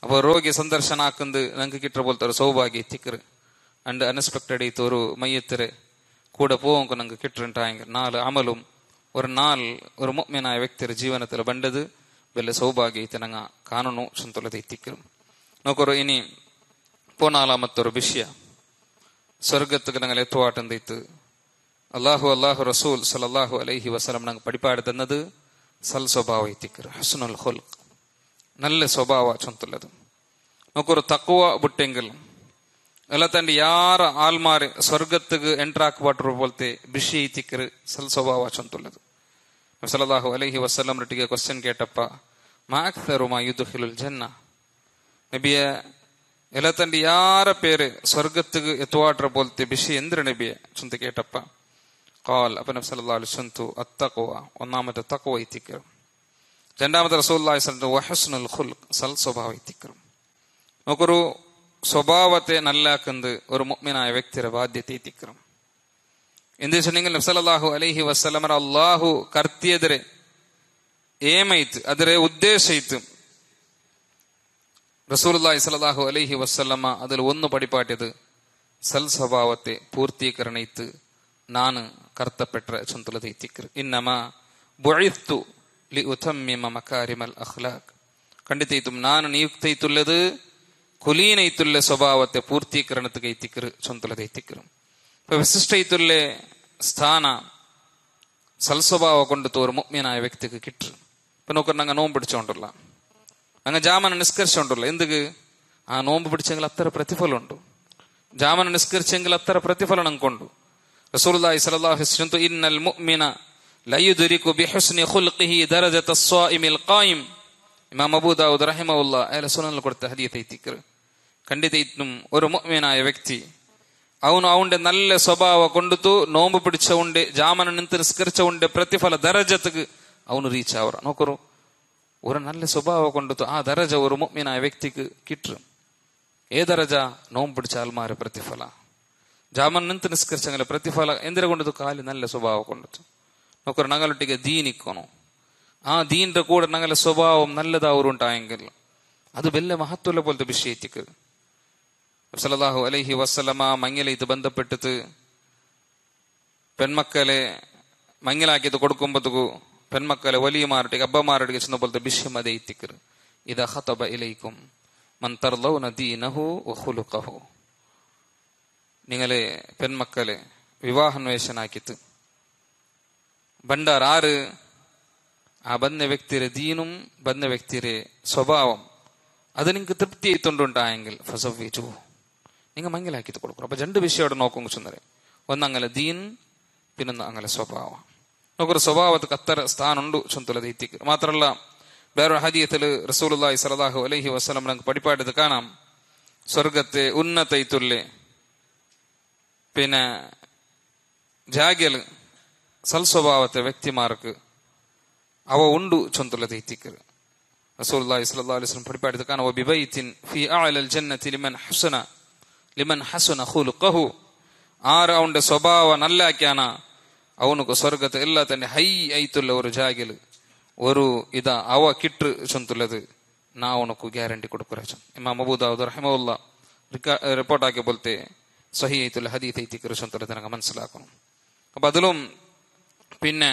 അപ്പൊ രോഗി സന്ദർശന ആക്കുന്നത് ഞങ്ങൾക്ക് കിട്ടുന്ന പോലത്തെ ഒരു സൗഭാഗ്യ തിക്കറ്. അണ്ട് അൺഎക്സ്പെക്ടഡ് ആയിട്ട് ഒരു മയ്യത്തിരെ കൂടെ പോവുക ഞങ്ങൾക്ക് കിട്ടുണ്ടായെങ്കിൽ 4 അമലും ഒരു ഒരു മുഅ്മിനായ വ്യക്തിയുടെ ജീവനത്തിൽ ಬಂಡದು വലിയ സൗഭാഗ്യ ಐತೆ ನಂಗ ಕಾನೂನು ಸಂತುಲತೆ ತಿಕ್ಕರು ನೋಕರು. ഇനി 14 ವಿಷಯ ಸ್ವರ್ಗಕ್ಕೆ ഞങ്ങൾ എത്തുവാട്ടെന്തിത്ത് അള്ളാഹു റസൂൽ സല്ലല്ലാഹു അലൈഹി വസല്ലം ഞങ്ങൾ പഠിപ്പാട് തന്നത് സൽ സ്വഭാവ തിക്കറ്, ഹസ്നുൽ ഖുൽഖ്, നല്ല സ്വഭാവ ചൊന്തല്ലത്. നോക്കൊരു തഖ്വ ബുട്ടെങ്കിൽ ಎಲ್ಲ ತಂಡಿ ಯಾರ ಆಲ್ಮಾರಿ ಸ್ವರ್ಗತ್ತಿಗೆ ಎಂಟರ್ ಹಾಕ್ಬಾಟ್ರು ಬೋಲ್ತೆ ಬಿಷಿ ತಿಕ್ಕರು ಸಲ್ ಸ್ವಭಾವ ಚೊಂತುಲ್ಲದು. ಸಲ್ಲಲ್ಲಾಹು ಅಲೈಹಿ ವಸಲ್ಲಂ ರೊಟ್ಟಿಗೆ ಕ್ವಶನ್ ಕೇಟಪ್ಪ, ಮಾ ಅಕ್ತರು ಮಾ ಯುದ್ಖಿಲುಲ್ ಜನ್ನ, ನಬಿಯ ಎಲ್ಲ ತಂಡಿ ಯಾರ പേര് സ്വർഗത്തിക്ക് എത്തുവാട്ര പോലത്തെ ബിഷി എന്തിന് നബിയെ ചുന്ത കേട്ടപ്പ ഖാൽ അപ്പ നബി സല്ലല്ലാഹു അലൈഹി വസല്ലം അത്തഖ്വ, ഒന്നാമത്തെ തഖ്വ തിക്കറ്. രണ്ടാമത്തെ റസൂലുള്ളാഹി സ്വല്ലല്ലാഹു അലൈഹി വസല്ലം വഹസ്നുൽ ഖുൽഖ്, സൽ സ്വഭാവ തിക്കറ്. നോക്കൊരു സ്വഭാവത്തെ നല്ലാക്കുന്നത് ഒരു മുഅ്മിനായ വ്യക്തിയുടെ ബാധ്യತೆ തിക്കറും. എന്ത് വെച്ചിട്ടുണ്ടെങ്കിൽ നബി സല്ലല്ലാഹു അലൈഹി വസല്ലം അല്ലാഹു കർത്തിയെതിരെ ഏമൈത്ത് ಅದರ ಉದ್ದೇಶ ಇತ್ತು. റസൂലുള്ളാഹി സ്വല്ലല്ലാഹു അലൈഹി വസല്ലമ അതിൽ ഒന്ന് പഠിപ്പാട്ടിയത് സൽ സ്വഭാവത്തെ പൂർത്തീകരണ ഇത്ത് ನಾನು ಕರ್ತಪೆಟ್ರ ಚಂತುಲತೆ ತಿಕ್ಕರು. ಇನ್ನಮ ಬುഇಸ್ತು ಲಿಉತಮ್ಮಿಮ ಮಕಾರಿಮಲ್ ಅಖ್ಲಾಕ್, ಖಂಡಿತ ಇತ್ತು ನಾನು ನಿಯುಕ್ತೈತುಲ್ಲದು കുലീനൈത്തുള്ള സ്വഭാവത്തെ പൂർത്തീകരണത്തിന് തിക്കറ് ചൊന്തലത് തിക്കറും. ഇപ്പൊ വിശിഷ്ടൈത്തുള്ള സ്ഥാന സൽസ്വഭാവ കൊണ്ട് ഒരു മുഅ്മിനായ വ്യക്തിക്ക് കിട്ടും. ഇപ്പൊ നോക്കണം, അങ്ങ് നോമ്പ് പിടിച്ചോണ്ടല്ല, അങ്ങ് ജാമന നിസ്കരിച്ചോണ്ടല്ല. എന്തുക്ക് ആ നോമ്പ് പിടിച്ചെങ്കിൽ അത്ര പ്രതിഫലം ഉണ്ട്, ജാമന നിസ്കരിച്ചെങ്കിൽ അത്ര പ്രതിഫലം ഞങ്ങൾക്കുണ്ട്. റസൂലുള്ളാഹി സ്വല്ലല്ലാഹു അലൈഹി വസല്ലം ഇന്നൽ മുഅ്മിന ലയുദ്രികു ബിഹുസ്നി ഖുൽഖിഹി ദറജത സ്വാഇമിൽ ഖായിം, ഇമാം അബൂ ദാവൂദ് റഹിമഹുല്ലാ അയാളെ സുനനിൽ കൊടുത്ത ഹദീസ് തിക്കറ്. ಖಂಡಿತ ಇತ್ತು ഒരു മുഅ്മിനായ വ്യക്തി ಅವನು ಅವന്റെ നല്ല സ്വഭാവ കൊണ്ടുത്തു നോമ്പ് പിടിച്ച ഉണ്ടെ ജാമന ನಿಂತು ನಿಸ್ಕರಿച്ച ಉಂಡೆ ಪ್ರತಿಫಲ ದರಜತ್ಗೆ ಅವನು ರೀಚ್ ಆವರ. ನೋಕರು ഒരു നല്ല സ്വഭാവ കൊണ്ടുത്തു ആ ദരജ ഒരു മുഅ്മിനായ വ്യക്തിക്ക് കിട്ടും. ഏ ദരജ? നോമ്പ് പിടിച്ച ആൽമാരെ പ്രതിഫല, ജാമന ನಿಂತು ನಿಸ್ಕರಿച്ചಂಗಲ പ്രതിഫല. എന്തിനെ കൊണ്ടുത്തു? കാലി നല്ല സ്വഭാവ കൊണ്ടുത്തു. നോക്കರು ഞങ്ങളൊട്ടിಗೆ ദീനിക്കണോ, ആ ദീന്റെ കൂടെ ഞങ്ങളുടെ സ്വഭാവം നല്ലതാവുണ്ടായെങ്കിൽ അത് വലിയ മഹത്വമുള്ള പോലത്തെ വിഷയത്തിക്ക്. സല്ലല്ലാഹു അലൈഹി വസല്ലമ മങ്ങല ഇത് ബന്ധപ്പെട്ടിട്ട് പെൺമക്കളെ മങ്ങലാക്കിയത് കൊടുക്കുമ്പോഴത്തേക്കു പെൺമക്കളെ വലിയമാരുടെ അബ്ബമാരുടെ ചെന്ന പോലത്തെ വിഷയം അതേ ഇത്തിക്കറ്. ഇദാ ഖതബ ഇലൈക്കും മൻ തർളൗന ദീനഹു വഖുലുഖഹു, നിങ്ങളെ പെൺമക്കളെ വിവാഹാന്വേഷനാക്കിത്ത് ഭണ്ഡാർ ആറ് ആ ബന്ന വ്യക്തിയുടെ ദീനും ബന്ന വ്യക്തിയുടെ സ്വഭാവം അത് നിങ്ങൾക്ക് തൃപ്തി ആയിത്തുണ്ടായെങ്കിൽ ഫസവ്വിജു, നിങ്ങൾ മങ്ങലാക്കിത്ത് കൊടുക്കും. അപ്പൊ 2 വിഷയം അവിടെ നോക്കും ചുന്നരെ. ഒന്നങ്ങനെ ദീൻ, പിന്നൊന്ന് അങ്ങനെ സ്വഭാവം. നോക്കൊരു സ്വഭാവത്തിന് അത്ര സ്ഥാനുണ്ട് ചൊന്തല ദൈത്തിക്ക്. മാത്രമല്ല വേറൊരു ഹദീസില് റസൂലുള്ളാഹി സ്വല്ലല്ലാഹു അലൈഹി വസല്ലം നമുക്ക് പഠിപ്പായിട്ട് കാണാം, സ്വർഗത്തെ ഉന്നതൈത്തുല്ലെ പിന്നെ ജാഗ്യല് സൽസ്വഭാവത്തെ വ്യക്തിമാർക്ക് അവ ഉണ്ടു ചൊന്തല ദൈത്തിക്ക്. റസൂലുള്ളാഹി സ്വല്ലല്ലാഹു അലൈഹി വസല്ലം പഠിപ്പായിട്ട് കാണാം, വബിബൈത്തിൻ ഫീ അഅലൽ ജന്നതി ലിമൻ ഹസന ഖുലുഖഹു, ആര് അവന്റെ സ്വഭാവ നല്ലാക്കിയാന ಅವನಿಗೆ ಸ್ವರ್ಗದ ಎಲ್ಲ തന്നെ ಹೈ ಐತುಲ್ಲ ഒരു ಜಾಗಿಲು ഒരു ഇതാ അവ കിട്ട് ചൊന്തുള്ളത് നാ അവനക്ക് ഗ്യാരണ്ടി കൊടുക്കുറ. ഇമാം അബൂ ദാവൂദ് റഹിമഹുല്ലാ റിപ്പോർട്ടാക്കിയ പോലത്തെ സഹീഹ് ಐತುಲ್ಲ ഹദീസ് ಐತಿക്കറ് ചൊന്തുള്ളത് നമുക്ക് മനസ്സിലാക്കണം. അപ്പൊ അതിലും പിന്നെ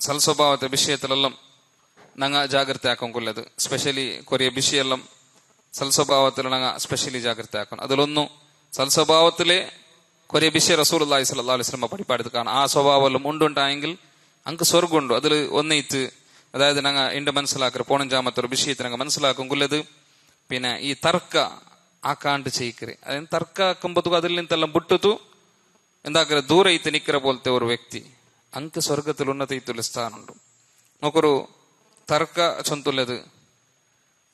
സൽസ്വഭാവത്തെ വിഷയത്തിലെല്ലാം ഞങ്ങ ജാഗ്രത ആക്കൊള്ളത്, സ്പെഷ്യലി കുറേ വിഷയെല്ലാം സൽസ്വഭാവത്തിൽ ഞങ്ങ സ്പെഷ്യലി ജാഗ്രത ആക്കണം. അതിലൊന്നും സൽസ്വഭാവത്തിലെ കുറേ വിഷയ റസൂലുള്ളാഹി സ്വല്ലല്ലാഹു അലൈഹി വസല്ലം പഠിപ്പാടുത്ത് കാണാം. ആ സ്വഭാവം ഉണ്ടുണ്ടായെങ്കിൽ അങ്ങ് സ്വർഗമുണ്ട്. അതിൽ ഒന്നേറ്റ് അതായത് ഞങ്ങ എന്റെ മനസ്സിലാക്കറ് പോണഞ്ചാമത്തെ ഒരു വിഷയത്തെ ഞങ്ങൾ മനസ്സിലാക്കും കൊല്ലത് പിന്നെ ഈ തർക്ക ആക്കാണ്ട് ചെയ്യിക്കറ്. അതായത് തർക്ക ആക്കുമ്പോഴത്തേക്കും അതിൽ നിന്നെല്ലാം വിട്ടുത്തു എന്താക്കറ് ദൂരെ ഇത്ത് നിൽക്കിற പോലത്തെ ഒരു വ്യക്തി അങ്ങ് സ്വർഗത്തിൽ ഉന്നതയിത്തുള്ള സ്ഥാനമുണ്ട്. നോക്കൊരു തർക്ക ചൊന്തുള്ളത്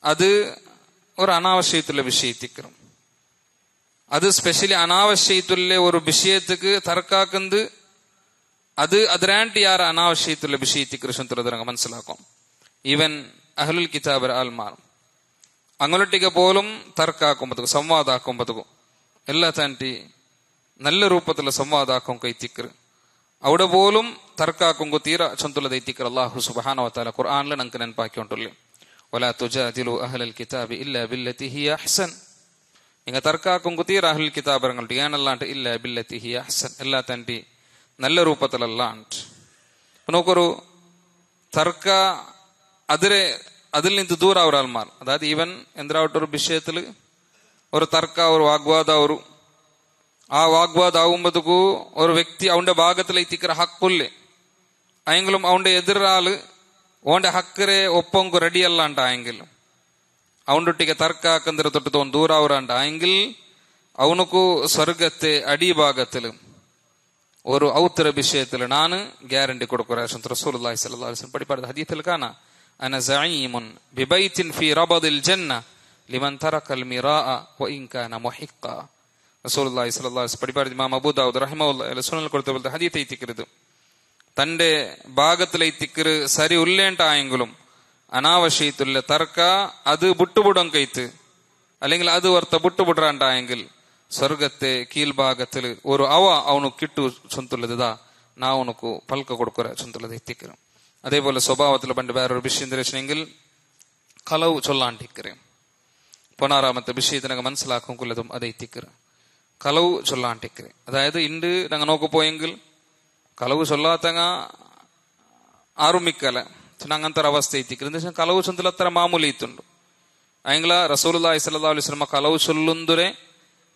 അത് ഒരു അനാവശ്യത്തുള്ള വിഷയത്തിക്കറും. അത് സ്പെഷ്യലി അനാവശ്യത്തുള്ള ഒരു വിഷയത്തിക്ക് തർക്കാക്കുന്നത് അത് അതിരാണ്ട് യാർ അനാവശ്യത്തുള്ള വിഷയത്തിക്ക് ചൊന്തുള്ളത് ഞങ്ങൾ മനസ്സിലാക്കും. ഈവൻ അഹ്ലുൽ കിതാബ് ആൽമാർ അങ്ങോട്ടേക്ക് പോലും തർക്കാക്കുമ്പോഴത്തേക്കും സംവാദാക്കുമ്പോഴത്തേക്കും എല്ലാ താൻറ്റി നല്ല രൂപത്തിലുള്ള സംവാദാക്കും കൈത്തിക്കറ്. അവിടെ പോലും തർക്കാക്കുങ്കു തീര ചൊന്തുള്ളതೈತಿക്കർ അല്ലാഹു സുബ്ഹാനഹു വ തആല ഖുർആനിൽ നമുക്ക് ನೆನಪಾಕಿಯುಂಟುಲ್ಲಿ ವಲಾ ತುಜಾದಿಲು ಅಹ್ಲಲ್ ಕಿತಾಬಿ ಇಲ್ಲಾ ಬಿಲ್ಲತಿ ಹಿಯ ಅಹ್ಸನ್. നിങ്ങ തർക്കാക്കുങ്കു തീര അഹ്ലുൽ കിതാബറങ്ങൾട്ട് ഏനല്ലാണ്ട് ഇല്ല ബില്ലതി ഹിയ അഹ്സൻ എല്ലാ തണ്ടി നല്ല രൂപത്തിലല്ലാണ്ട്. നോക്കൊരു തർക്ക അതിൽ നിന്ന് ദൂರ അവർ ആൾമാർ, അതായത് ഈവൻ എന്തിനാവട്ടൊരു വിഷയത്തില് ഒരു തർക്ക ഒരു വാഗ്വാദ ಅವರು ആ വാഗ്വാദ ആവുമ്പതക്കു ഒരു വ്യക്തി അവന്റെ ഭാഗത്തിലെത്തിക്കറ ഹക്കുല്ലേ ആയെങ്കിലും അവന്റെ എതിരാള് ഓന്റെ ഹക്കരെ ഒപ്പങ്കു റെഡിയല്ലാണ്ട് ആയെങ്കിലും അവനൊಟ್ಟಿಗೆ ತರ್ಕ ಹಾಕಂದ್ರೆ ತೊಟ್ಟು ಒಂದು ದೂರ ಅವರಂಟ ಆಯಂಗಿಲ್ ಅವನಕ್ಕೂ ಸ್ವರ್ಗತ್ತೆ ಅಡಿಭಾಗത്തില് ഒരു ഔത്തര വിഷയത്തില് ನಾನು ಗ್ಯಾರಂಟಿ ಕೊಡ್ಕೊರೆ ರಸೂಲುಲ್ಲಾಹಿ സ്വല്ലല്ലാഹു അലൈഹി വസല്ലം പഠിപ്പാട് ഹദീസിൽ കാണാ അന സഈമുൻ ബിബൈത്തിൻ ഫീ റബദിൽ ജന്ന ലിമൻ തറക്കൽ മിറാഅ വഇൻ കാന മുഹിഖ. റസൂലുള്ളാഹി സ്വല്ലല്ലാഹു അലൈഹി വസല്ലം പഠിപ്പാട് ഇമാം അബൂ ദാവൂദ് റഹിമഹുല്ലാഹി സുനനിൽ കൊടുത്ത ഹദീസ് ಐತಿಕ್ಕಿರುದು തന്റെ ഭാഗത്തിലെത്തിക്കറ് സരി ഉല്ലേണ്ടായെങ്കിലും അനാവശ്യത്തുള്ള തർക്ക അത് ബുട്ടുബുടം കൈത്ത് അല്ലെങ്കിൽ അത് വർത്ത ബുട്ടുബുടാണ്ടായെങ്കിൽ ಸ್ವರ್ಗತ್ತೆ ಕೀಳ್ಭಾಗത്തിൽ ഒരു ಅವನು ಕಿಟ್ಟು ಚೊಂತುಳ್ಳದಾ ನಾವನಕು ಪಲ್ಕ ಕೊಡ್ಕೊರ ಚೊಂತುಳ್ಳದ ಎತ್ತಿಕ್ಕರು. അതേപോലെ സ്വഭാവത്തിൽ പണ്ട് വേറൊരു വിഷയം തിരച്ചെങ്കിൽ കളവ് ചൊല്ലാണ്ടിക്കറ് പൊണാറാമത്തെ വിഷയത്തിനൊക്കെ മനസ്സിലാക്കുള്ളതും അത് എത്തിക്കറ് കളവ് ചൊല്ലാണ്ടിക്കറ്. അതായത് ഇണ്ട് ഞങ്ങൾ നോക്കിപ്പോയെങ്കിൽ കളവ് ചൊല്ലാത്തങ്ങ ആറുമിക്കല അങ്ങനത്തെ ഒരു അവസ്ഥ എത്തിക്കറ്. എന്താ വെച്ചാൽ കളവ് ചൊന്തൽ അത്ര മാമൂലി ഇത്തുണ്ട് അയങ്ങള റസൂലുള്ളാഹി സ്വല്ലല്ലാഹു അലൈഹി വസല്ലം കളവ് ചൊല്ലുಂದರೆ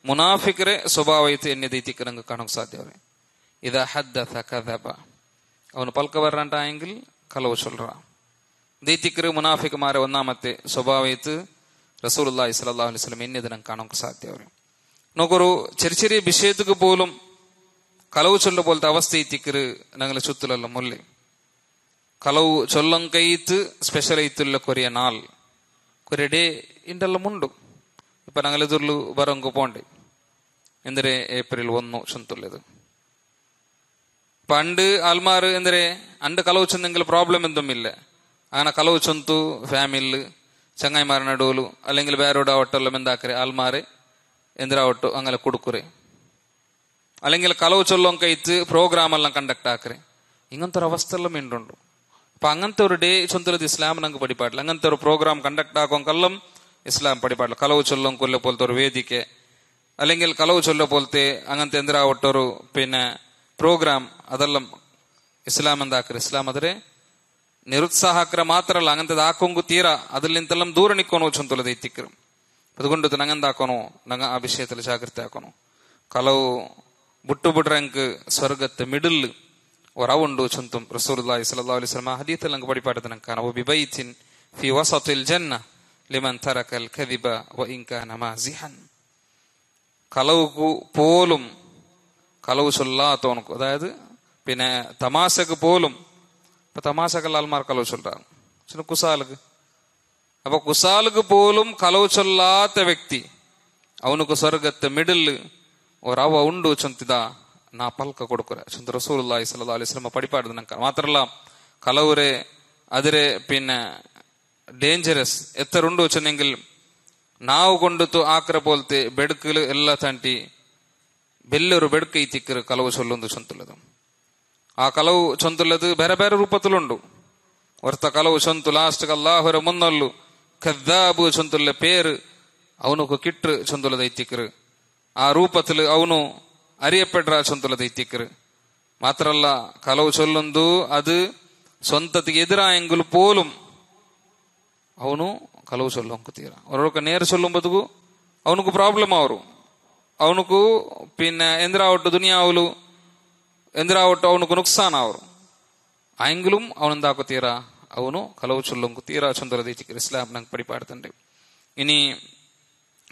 ಮುನಾಫಿಕರೇ ಸ್ವಭಾವ ಐತೆ ಎನ್ನೆದೈತಿಕ್ಕ ನಂಗೆ ಕಾಣೋಕೆ ಸಾಧ್ಯವೇ. ಇದ ಹದ್ದಥ ಕದಬ ಅವನು ಪಲ್ಕ ಬರ್ರಂಟ ಆಯಂಗಿಲ್ ಕಲವು ಚೊಲ್ರ ದೈತಿಕ್ಕರು ಮುನಾಫಿಕ ಮಾರೆ ഒന്നാമത്തെ സ്വഭാവ ಐತೆ റസൂലുള്ളാഹി സ്വല്ലല്ലാഹു അലൈഹി വസല്ലം എന്നത് ನಂಗೆ ಕಾಣೋಕೆ ಸಾಧ್ಯವೇ. നോക്കൊരു ചെറിയ ചെറിയ വിഷയத்துக்கு പോലും കളവ് ചൊല്ല പോലത്തെ അവസ്ഥ ಐತಿಕ್ಕರು ഞങ്ങളെ ചുറ്റിലെല്ലാം മുല്ലേ കളവ് ചൊല്ലങ്കൈത്ത് സ്പെഷ്യൽ ಐತುള്ള കൊറിയ നാൾ കൊറിയ ഡേ ഇണ്ടെല്ലാം ഉണ്ട്. ഇപ്പൊ ഞങ്ങളിതുള്ളു ബറങ്കു പോണ്ടേ എന്തിരെ ഏപ്രിൽ 1 ചൊന്തുള്ളത് പണ്ട് ആൾമാർ എന്തിരെ അണ്ട് കലവ് ചൊന്നെങ്കിൽ പ്രോബ്ലം എന്തുമില്ല അങ്ങനെ കലവ് ചൊന്തു ഫാമിലില് ചങ്ങായിമാർ നടുവലു അല്ലെങ്കിൽ വേറോട് ആവട്ടെല്ലാം എന്താക്കരെ ആൾമാരെ എന്തിരാവട്ടു അങ്ങനെ കൊടുക്കുറേ അല്ലെങ്കിൽ കലവ് ചൊല്ലോം കൈത്ത് പ്രോഗ്രാം എല്ലാം കണ്ടക്ട് ആക്കരെ ഇങ്ങനത്തെ ഒരു അവസ്ഥ എല്ലാം ഉണ്ടുണ്ട്. അപ്പൊ അങ്ങനത്തെ ഒരു ഡേ ചൊന്തുള്ളത് ഇസ്ലാം ഞങ്ങൾക്ക് പഠിപ്പാടില്ല. അങ്ങനത്തെ ഒരു പ്രോഗ്രാം കണ്ടക്ട് ആക്കുമെല്ലാം ഇസ്ലാം പഠിപ്പാടില്ല. കളവ് ചൊല്ലും കൊല്ല പോലത്തെ ഒരു വേദിക്ക് അല്ലെങ്കിൽ കളവ് ചൊല്ല പോലത്തെ അങ്ങനത്തെ എന്തിരാവട്ടൊരു പ്രോഗ്രാം അതെല്ലാം ഇസ്ലാം എന്താക്കറ് ഇസ്ലാം അതിരെ നിരുത്സാഹക്കര മാത്രല്ല അങ്ങനത്തെ ആക്കൊങ്കു തീര അതിൽ നിന്നെല്ലാം ദൂರ ನಿಕ್ಕೋನು ಚೊಂತುള്ളത് ಎತ್ತಿಕ್ಕರು. അതുകൊണ്ട് ഞങ്ങെന്താക്കണോ ഞങ്ങ ആ വിഷയത്തിൽ ജാഗ്രത ആക്കണോ. കളവ് ബുട്ടുബുട്രങ്ക് സ്വർഗത്തെ മിഡില് ഒരവുണ്ട് ചൊന്തും റസൂലുള്ളാഹി സ്വല്ലല്ലാഹു അലൈഹി വസല്ലം ഹദീസിൽ ഞങ്ങൾക്ക് പഠിപ്പാടത്ത് ഞങ്ങൾക്ക് കാണാം ബിബൈത്തിൻ ഫി വസത്തിൽ ജന്ന ലിമൻ തറക്കൽ കദിബ വഇൻ കാന മാസിഹൻ. കളവുക്ക് പോലും കളവ് ചൊല്ലാത്തവനക്ക് അതായത് തമാശക്ക് പോലും ഇപ്പൊ തമാശക്കല്ല ആൾമാർ കളവ് ചൊല്ലാറ് കുസാലക്ക് അപ്പൊ കുസാലക്ക് പോലും കളവ് ചൊല്ലാത്ത വ്യക്തി അവനക്ക് സ്വർഗത്തെ മിഡില് ഒരവ ഉണ്ട് ചൊന്തിದ ನಾ ಪಲ್ಕ ಕೊಡ್ಕೊರೆ ಚಂದ್ರ ರಸೂಲುള്ളಾಹಿ ಸ್ವಲ್ಲಲ್ಲಾಹು ಅಲೈಹಿ ವಸಲ್ಲಂ പഠിപ്പാട് ನಂಗೆ മാത്രല്ല കളവുരെ അതിരെ ಡೇಂಜರಸ್ ಎತ್ತರುಂಡು ಚೆನ್ನೆಂಗಿಲ್ ನಾವು ಕೊಂಡುತ್ತು ಆಕ್ರ ಪೋಲ್ತೆ ಬೆಡ್ಕಲು ಎಲ್ಲ ತಂಟಿ ಬೆಲ್ಲರು ಬೆಡ್ಕ ಐತಿಕ್ಕರು ಕಲವು ಚೊಲ್ಲೊಂದು ಚೊಂತುಲ್ಲದು. ಆ ಕಲವು ಚೊಂತುಲ್ಲದು ಬೇರೆ ಬೇರೆ ರೂಪത്തിലുണ്ട്. ಹೊರತ ಕಲವು ಚೊಂತು ಲಾಸ್ಟ್ ಅಲ್ಲಾಹರ ಮುನ್ನಲ್ಲು ಕದ್ದಾಬು ಚೊಂತುಲ್ಲ പേര് ಅವನು ಕಿಟ್ರು ಚೊಂತುಲ್ಲದ ಐತಿಕ್ಕರು ಆ ರೂಪത്തിൽ ಅವನು അറിയപ്പെട്ട ചൊന്തുള്ളത് ಐತಿಕ್ಕರು. മാത്രല്ല കലവ് ചൊല്ലുന്നു അത് സ്വന്തത്തിക്ക് എതിരായെങ്കിൽ പോലും ಅವನು ಕಲವು ಚೊಲ್ಲೋಂಕು ತೀರ ಅವರೊಳಗೆ ನೇರ ಚೊಲ್ಲುಂಬದಕ್ಕೂ ಅವನಿಗೂ ಪ್ರಾಬ್ಲಮ್ ಅವರು ಅವನಿಗೂ ಎಂದಿರಾವಟ್ಟು ದುನಿಯಾವಲು ಎಂದಿರಾವಟ್ಟು ಅವನಿಗೂ ನುಕ್ಸಾನ ಅವರು ಆಯಂಗಿലും അവനെന്താക്കു തീര ಅವನು ಕಲವು ಚೊಲ್ಲೋಂಕು ತೀರ ಚೊಂದರದ ಐತಿಕ್ಕರು ಇಸ್ಲಾಂ ನಂಗೆ പഠിപ്പാടുത്തുണ്ട്. ഇനി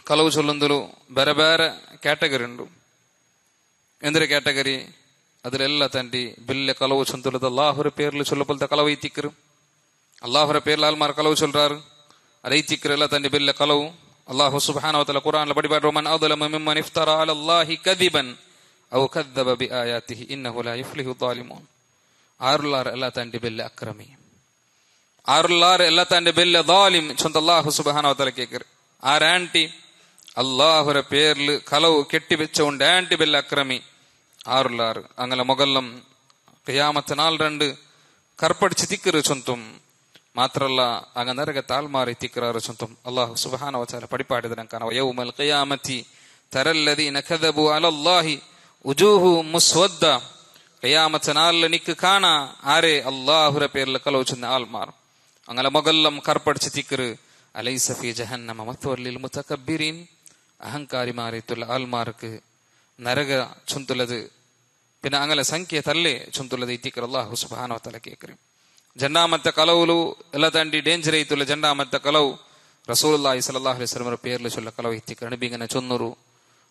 കലവ് ചൊല്ലുന്നതിലും ಬೇರೆ ಬೇರೆ ಕ್ಯಾಟಗರಿ ഉണ്ട്. എന്തൊരു ಕ್ಯಾಟಗರಿ അതിലെല്ലാം തന്റെ വലിയ കലവ് ചൊന്തുള്ളത് അല്ലാഹുവിന്റെ പേരിൽ ചൊല്ലപ്പോലത്തെ കലവ് ಐತಿಕ್ಕರು അള്ളാഹുര പേരിൽ ആൾമാർ കളവ് ചൊല്ലാറ് അതൈത്തിക്കറല്ല തന്റെ വലിയ കളവും. അല്ലാഹു സുബ്ഹാനഹു വ തആല ഖുർആനിൽ പഠിപ്പാട് റഹ്മാൻ അദ്ലമ മിമ്മൻ ഇഫ്തറ അലല്ലാഹി കദിബൻ ഔ കദ്ദബ ബിആയാതിഹി ഇന്നഹു ലാ യുഫ്ലിഹു ളാലിമൂൻ. ആറുള്ളാർ എല്ലാ തന്റെ വലിയ അക്രമി ആറുള്ളാർ എല്ലാ തന്റെ വലിയ ളാലിം ചൊന്ത അല്ലാഹു സുബ്ഹാനഹു വ തആല കേക്കറ് ആരാന്റി അല്ലാഹുര പേരിൽ കളവ് കെട്ടിവെച്ചുകൊണ്ട് ആന്റി വലിയ അക്രമി ആറുള്ളാർ അങ്ങനെ മുകല്ലം ഖിയാമത്ത് നാൾ രണ്ട് കർപ്പടിച്ച് തിക്കറ് ചൊന്തും മാത്രല്ല അങ്ങ നരകത്തെ ആൽമാറി തിക്കറാറ് ചൊന്തും അല്ലാഹു സുബ്ഹാനഹു വ തആല പടിപ്പാടിതനം കാണാം. യൗമൽ ഖിയാമത്തി തറല്ലദീന കദബു അലല്ലാഹി ഉജൂഹുഹും മുസ്വദ്ദ. ഖിയാമത്ത് നാളിൽ നിക്ക് കാണാ ആരെ അല്ലാഹുവിന്റെ പേരിൽ കലവ് ചൊന്ന ആൽമാർ അങ്ങനെ മുകല്ലം കർപ്പടിച്ച് തിക്കറ്. അലൈസ ഫീ ജഹന്നമ മത്വൽ ലിൽ മുതകബ്ബിരീൻ. അഹങ്കാരിമാരെത്തുള്ള ആൽമാർക്ക് നരക ചൊന്തുള്ളത് പിന്നെ അങ്ങനെ ಸಂಖ್ಯೆ ತಲ್ಲೇ ಚುಂತುಲದ ಇತಿಕರ ಅಲ್ಲಾಹು ಸುಬ್ಹಾನಹು ವ ತಆಲ ಕೇಕರಿ. ಜಂಡಾಮತ್ತ ಕಲವುಲು ಎಲ್ಲ ದಂಡಿ ಡೇಂಜರ್ ಐತುಲ್ಲ ജണ്ടാമത്തെ കലവ് റസൂലുള്ളാഹി സ്വല്ലല്ലാഹു അലൈഹി വസല്ലം പേരിൽ ചൊല്ല കലവ് ഇത്തിക്കർ. നബി ഇങ്ങനെ ചൊന്നൂරු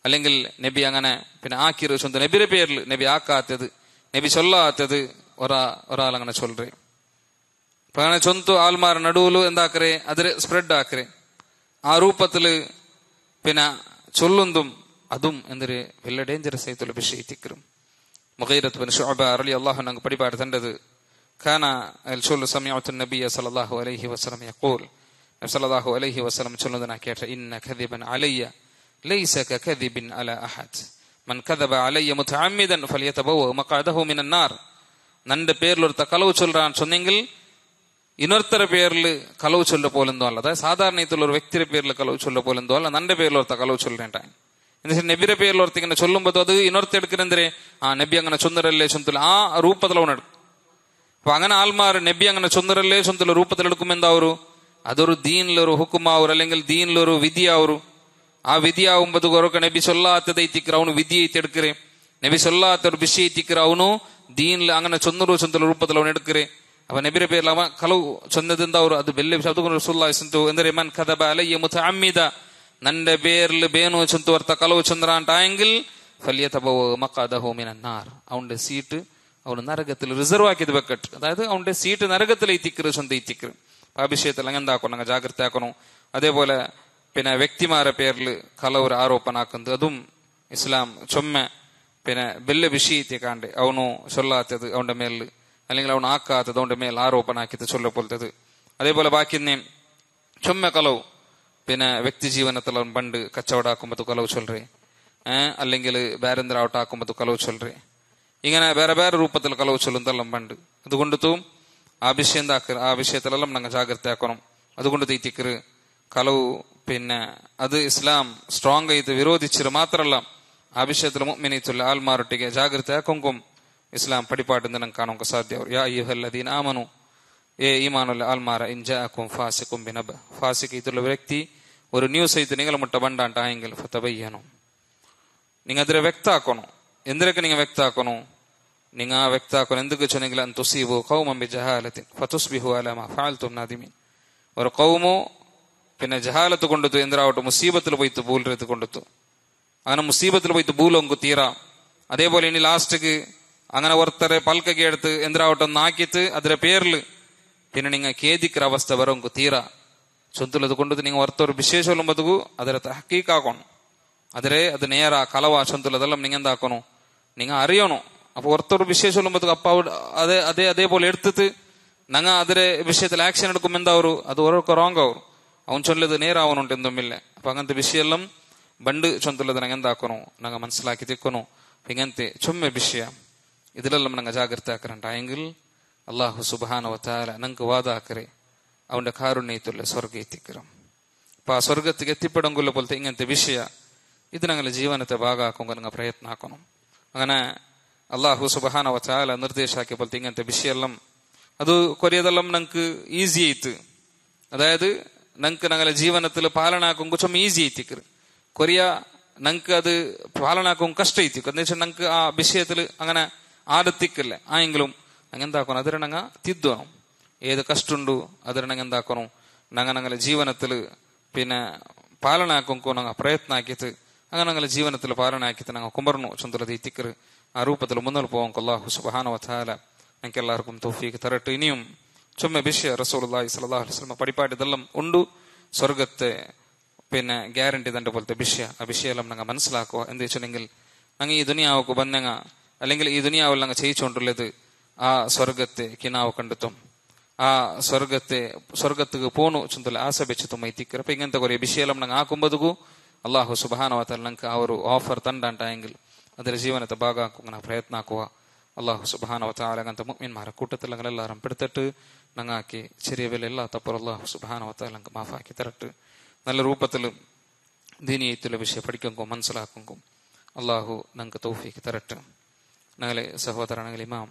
അല്ലെങ്കിൽ നബി അങ്ങനെ പിന്നെ ആക്കിറ് ചൊന്ത നബിയുടെ പേരിൽ നബി ആക്കാത്തത് നബി ചൊല്ലാത്തത് ഒരാളങ്ങനെ ചൊല്ലേ. അപ്പൊ അങ്ങനെ ചൊന്തു ആൽമാർ നടുവില് എന്താക്കറേ അതിൽ സ്പ്രെഡ് ആക്കറേ. ആ രൂപത്തില് പിന്നെ ചൊല്ലുന്നതും അതും എന്തൊരു വലിയ ഡേഞ്ചറസ് ആയിട്ടുള്ള വിഷയം ഇത്തിക്കറും. മുഗീറത്ത് ബിൻ ശുഅബ റളിയല്ലാഹു അൻഹു പടിപാട് തണ്ടത് കാന അൽഷുൽ സമയഅത്തു നബിയ സല്ലല്ലാഹു അലൈഹി വസല്ലം യഖൂൽ. നബി സല്ലല്ലാഹു അലൈഹി വസല്ലം ചൊല്ലുന്നതിനെ കേട്ട ഇന്ന കദിബൻ അലയ്യ ലൈസ കകദിബിൻ അലാ അഹദ് മൻ കദബ അലയ്യ മുതഅമ്മിദൻ ഫലിയതബവ മഖഅദഹു മിനൻ നാർ. നന്റെ പേരിൽ ഒരു കലവ് ചൊല്ലാൻ சொன்னீங்க ಇನ್ನೊರ್ತರ പേരിൽ കലവ് ചൊല്ല പോലെന്തോ അല്ല. അതായത് സാധാരണ ഇതിലുള്ള ഒരു വ്യക്തിയുടെ പേരിൽ കലവ് ചൊല്ല പോലെന്തോ അല്ല. നന്റെ പേരിൽ ഒരു കലവ് ചൊല്ലേണ്ടായി എന്നുവെച്ചാൽ നബിയുടെ പേരിൽ ഓർത്തിങ്ങനെ ചൊല്ലുമ്പോൾ അത് ഇന്നൊരുത്ത എടുക്കുന്നേ ആ നബി അങ്ങനെ ചൊന്നരല്ലേ ചൊന്തല ആ ರೂಪത്തിൽ ಅವನು എടുക്കും. അപ്പൊ അങ്ങനെ ആൽമാർ നബി അങ്ങനെ ചൊന്നരല്ലേ ചൊന്തല ರೂಪത്തിൽ എടുക്കുമ്പോൾ എന്താവരു അതൊരു ദീനിലൊരു ഹുക്കുമാവൂർ അല്ലെങ്കിൽ ദീനിലൊരു വിധിയാവൂർ. ആ വിധിയാവുമ്പോൾ ഒരൊക്കെ നബി ചൊല്ലാത്തത് ಐತಿಕ್ರ ಅವನು ವಿಧಿ ಐತಿ എടുക്കറേ. നബി ചൊല്ലാത്ത ഒരു വിഷയ ಐತಿಕ್ರ ಅವನು ദീനിൽ അങ്ങനെ ചൊന്നരു ചൊന്തല ರೂಪത്തിൽ ಅವನು എടുക്കറേ. അപ്പൊ നബിയുടെ പേരിൽ അവൻ കലവ് ചൊന്നത് എന്താവൂർ അത് വലിയ ശബ്ദ റസൂലുള്ളാഹി സ്വല്ലല്ലാഹു അലൈഹി വസല്ലം മൻ കദബ അലയ്യ മുതഅമ്മിദ നന്റെ പേരിൽ ബേനു ചൊന്തു വർത്ത കലവ് ചൊന്തറാണ്ടായെങ്കിൽ ഫലിയതബവ മഖഅദഹു മിനൻ നാർ. അവന്റെ സീറ്റ് അവന് നരകത്തിൽ റിസർവ് ആക്കിയത് വെക്കട്ട്. അതായത് അവന്റെ സീറ്റ് നരകത്തിൽ ಐತಿಕ್ರ ചൊന്ത ಐತಿಕ್ರ. ആ വിഷയത്തിൽ അങ്ങനെ എന്താക്കണം അങ്ങ് ജാഗ്രത ആക്കണം. അതേപോലെ പിന്നെ വ്യക്തിമാരെ പേരിൽ കലവർ ആരോപണാക്കുന്നത് അതും ഇസ്ലാം ചൊമ്മ പിന്നെ വലിയ വിഷയത്തെ കാണ്ട് അവನು ചൊല്ലാത്തത് അവന്റെ മേലിൽ അല്ലെങ്കിൽ അവൻ ആക്കാത്തത് അവന്റെ മേൽ ആരോപണ ആക്കിയത് ചൊല്ലപ്പോലത്തത്. അതേപോലെ ബാക്കിന്നെ ചൊമ്മ കലവ് പിന്നെ വ്യക്തി ജീവനത്തിൽ അവൻ പണ്ട് കച്ചവടാക്കുമ്പോൾ കലവ് ചൊല്ലേ അല്ലെങ്കിൽ ಬೇರೆಂದ್ರಾವಟಾക്കുമ്പോൾ കലവ് ചൊല്ലേ. ഇങ്ങനെ ಬೇರೆ ಬೇರೆ ರೂಪത്തിൽ കലവ് ചൊല്ലുന്നതെല്ലാം പണ്ട്. അതുകൊണ്ടും ആ വിഷയം എന്താക്കുക ആ വിഷയത്തിലെല്ലാം ഞങ്ങൾ ജാഗ്രത ആക്കണം. അതുകൊണ്ട് ಐತಿಕ್ರ കലവ് പിന്നെ അത് ഇസ്ലാം സ്ട്രോങ് ആയിട്ട് വിരോധിച്ചിട്ട് മാത്രമല്ല ആ വിഷയത്തിൽ മുഅ്മിനീത്തുൽ ആൽമാരൊಟ್ಟಿಗೆ ಜಾಗೃತಿ ಹಾಕೊಂಕೊಂ ഇസ്ലാം പടിപ്പാട്ടുന്ന നമുക്ക് കാണാൻ സാധ്യവും. യാ അയ്യുഹല്ലദീന ആമനു ഏ ഈമാനുള്ള ആൽമാര ഇൻ ജാഅക്കും ഫാസിഖും ബിനബ. ഫാസിഖ് ഇതുള്ള വ്യക്തി ഒരു ന്യൂസ് ആയിട്ട് നിങ്ങൾ മുട്ട ബണ്ടാണ്ടായെങ്കിൽ ഫതബയ്യനു നിങ്ങൾ അതിനെ വ്യക്താക്കണം. എന്തിനൊക്കെ നിങ്ങൾ വ്യക്താക്കണം നിങ്ങൾ ആ വ്യക്താക്കണം എന്തൊക്കെ ചൊന്നെങ്കിൽ അൻ തുസീബു ഖൗമൻ ബിജഹാലത്തിൻ ഫതുസ്ബിഹു അലാ മാ ഫഅൽതും നാദിമീൻ. ഒരു ഖൗമു പിന്നെ ജഹാലത്ത് കൊണ്ടുത്തു എന്തിനാവട്ടെ മുസീബത്തിൽ പോയിട്ട് ബൂലത്ത് കൊണ്ടുത്തു അങ്ങനെ മുസീബത്തിൽ പോയിട്ട് ബൂലൊങ്കു തീരാ. അതേപോലെ ഇനി ലാസ്റ്റ്ക്ക് അങ്ങനെ ഒരുത്തരെ പൽക്കൊക്കെ എടുത്ത് എന്തിനാവട്ടെ ഒന്ന് ആക്കിയിട്ട് അതിന്റെ പേരിൽ പിന്നെ നിങ്ങൾ ഖേദിക്കുന്ന അവസ്ഥ വരൊങ്കു തീരാ. ചൊന്തുള്ളത് കൊണ്ടത് നിങ്ങൾ ഒരുത്തൊരു വിശേഷം ചൊല്ലുമ്പോഴത്തേക്കു അതിനെ തഹക്കീക്കാക്കണം. അത് നേര കലവ ചൊന്തുള്ളതെല്ലാം നിങ്ങൾ എന്താക്കണോ നിങ്ങൾ അറിയണോ. അപ്പൊ ഒരുത്തൊരു വിശേഷം ചൊല്ലുമ്പോഴത്തേക്ക് അപ്പൊ അതേപോലെ എടുത്തിട്ട് ഞങ്ങൾ അതിന്റെ വിഷയത്തിൽ ആക്ഷൻ എടുക്കുമ്പോൾ എന്താവൂ അത് ഓരോക്കെ റോങ് ആവും. അവൻ ചൊല്ലത് നേരാവണുണ്ട് എന്തുമില്ല. അപ്പൊ അങ്ങനത്തെ വിഷയെല്ലാം ബണ്ട് ചൊന്തുള്ളത് ഞങ്ങൾ എന്താക്കണോ ഞങ്ങൾ മനസ്സിലാക്കി തിക്കണോ. ഇങ്ങനത്തെ ചുമ്മ വിഷയ ഇതിലെല്ലാം ഞങ്ങൾ ജാഗ്രത ആക്കണ്ടായെങ്കിൽ അല്ലാഹു സുബ്ഹാനഹു വ തആല ഞങ്ങൾക്ക് വാദാക്കരെ അവന്റെ കാരുണ്യത്തുള്ള സ്വർഗ എത്തിക്കരം. അപ്പൊ ആ സ്വർഗത്തിക്ക് എത്തിപ്പെടങ്കുള്ള പോലത്തെ ഇങ്ങനത്തെ വിഷയ ഇത് ഞങ്ങളുടെ ജീവനത്തെ ഭാഗമാക്കുമ്പോൾ ഞങ്ങൾ പ്രയത്നം ആക്കണം. അങ്ങനെ അല്ലാഹു സുബ്ഹാനഹു വ തആല നിർദ്ദേശാക്കിയ പോലത്തെ ഇങ്ങനത്തെ വിഷയെല്ലാം അത് കൊറിയതെല്ലാം ഞങ്ങൾക്ക് ഈസി ആയിട്ട് അതായത് ഞങ്ങൾക്ക് ഞങ്ങളുടെ ജീവനത്തിൽ പാലനാക്കും കുറച്ചും ഈസി ആയിത്തിക്കർ കൊറിയ ഞങ്ങൾക്ക് അത് പാലനാക്കും കഷ്ട ಐತಿಕ್. എന്ന് വെച്ചാൽ ഞങ്ങൾക്ക് ആ വിഷയത്തിൽ അങ്ങനെ ആദത്തിക്കല്ലേ ആയെങ്കിലും ഞങ്ങൾ എന്താക്കണം അതിനെ ഞങ്ങൾ തിದ್ದണം. ഏത് കഷ്ടമുണ്ടു അതിനെ ഞങ്ങൾ എന്താക്കണം ഞങ്ങളുടെ ജീവനത്തിൽ പിന്നെ പാലനാക്കും ഞങ്ങൾ പ്രയത്ന ആക്കിയിട്ട് അങ്ങനെ ഞങ്ങളുടെ ജീവനത്തിൽ പാലന ആക്കിയിട്ട് ഞങ്ങൾ കുമർന്നു ചൊന്തലത് ಐತಿಕ್ರ ആ രൂപത്തിൽ മുന്നോട്ട് പോകാൻ അല്ലാഹു സുബ്ഹാനഹു വ തആല ഞങ്ങൾക്ക് എല്ലാവർക്കും തൗഫീഖ് തരട്ടെ. ഇനിയും ചുമ്മ വിഷയ റസൂലുള്ളാഹി സ്വല്ലല്ലാഹു അലൈഹി വസല്ലം പടിപ്പാട്ട് ഇതെല്ലാം ഉണ്ട്. സ്വർഗത്തെ പിന്നെ ഗ്യാരണ്ടി തന്റെ പോലത്തെ വിഷയ ആ വിഷയെല്ലാം ഞങ്ങൾ മനസ്സിലാക്കുക. എന്താ വെച്ചിട്ടുണ്ടെങ്കിൽ ഞങ്ങൾ ഈ ദുനിയാവക്ക് ബന്ധങ്ങ അല്ലെങ്കിൽ ഈ ദുനിയാവിൽ ഞങ്ങൾ ചെയ്യിച്ചുകൊണ്ടുള്ളത് ആ സ്വർഗത്തെ കിനാവ് കണ്ടെത്തും. ആ സ്വർഗത്തേക്ക് പോണു ചുന്തല ആശ വെച്ചതും ಐತಿಕ್ರ. അപ്പൊ ഇങ്ങനത്തെ കുറെ വിഷയെല്ലാം ഞങ്ങൾ ആക്കുമ്പോഴേക്കു അല്ലാഹു സുബ്ഹാനഹു വ തആല ഞങ്ങൾക്ക് ആ ഒരു ഓഫർ തണ്ടാണ്ടായെങ്കിൽ അതിന്റെ ജീവനത്തെ ഭാഗമാക്കുക പ്രയത്ന ആക്കുക. അള്ളാഹു സുബ്ഹാനഹു വ തആല അങ്ങനത്തെ മുഅ്മിൻമാരെ കൂട്ടത്തിൽ ഞങ്ങളെല്ലാവരും പെടുത്തിട്ട് ഞങ്ങാക്കി ചെറിയ വില എല്ലാത്തപ്പോൾ അള്ളാഹു സുബ്ഹാനഹു വ തആല ഞങ്ങൾക്ക് മാഫാക്കി തരട്ട്. നല്ല രൂപത്തിൽ ദീനിയത്തുള്ള വിഷയം പഠിക്കും മനസ്സിലാക്കും അള്ളാഹു ഞങ്ങൾക്ക് തൗഫീഖ് തരട്ട്. ഞങ്ങളെ സഹോദരനായ ഇമാം